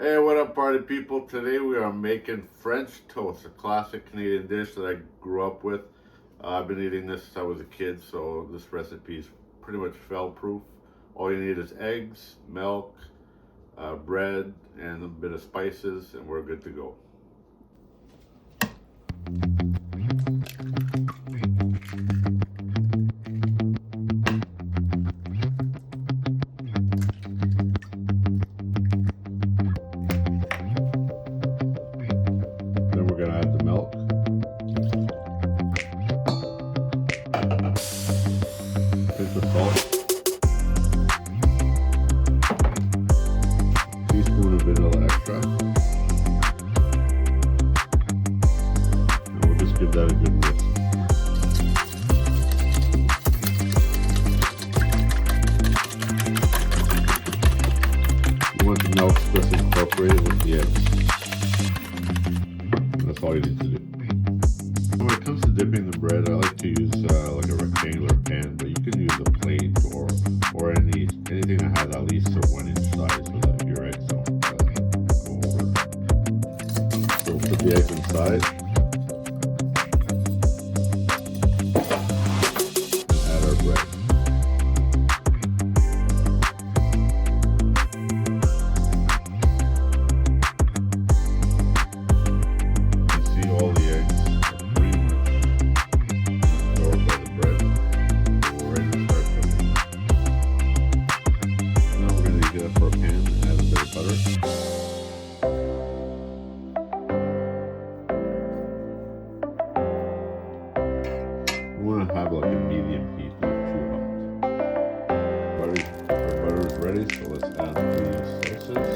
Hey, what up, party people? Today we are making French toast, a classic Canadian dish that I grew up with. I've been eating this since I was a kid, so this recipe is pretty much fail-proof. All you need is eggs, milk, bread, and a bit of spices, and we're good to go. Then we're gonna add the milk. Pinch of salt. Teaspoon of vanilla extract. And we'll just give that a good whisk. You want the milk just incorporated with the eggs. That's all you need to do. When it comes to dipping the bread, I like to use like a rectangular pan, but you can use a plate or anything that has at least a 1-inch size so that your eggs don't go over. So we'll put the eggs inside. And add our bread. All the eggs are pretty much absorbed by the bread. So we're ready to start cooking. Now we're going to get up our pan and add a bit of butter. We want to have like a medium heat, not too hot. Our butter is ready, so let's add the slices.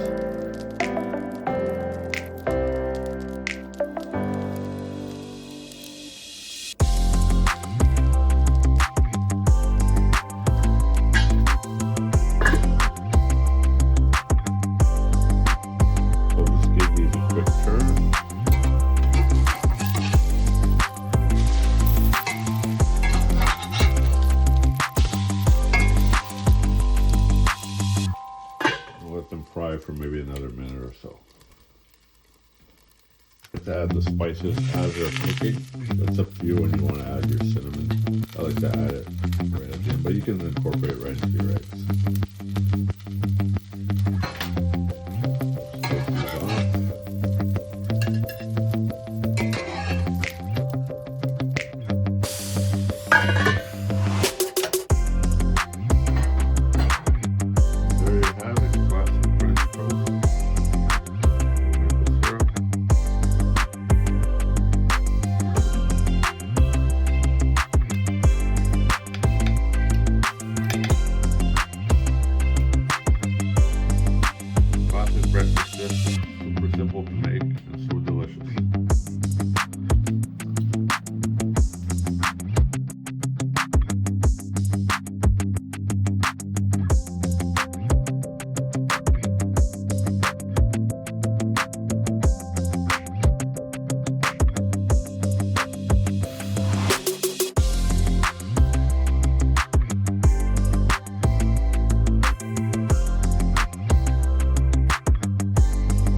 Let them fry for maybe another minute or so. To add the spices as they're cooking. That's up to you when you want to add your cinnamon. I like to add it right at the end, but you can incorporate it right into your eggs.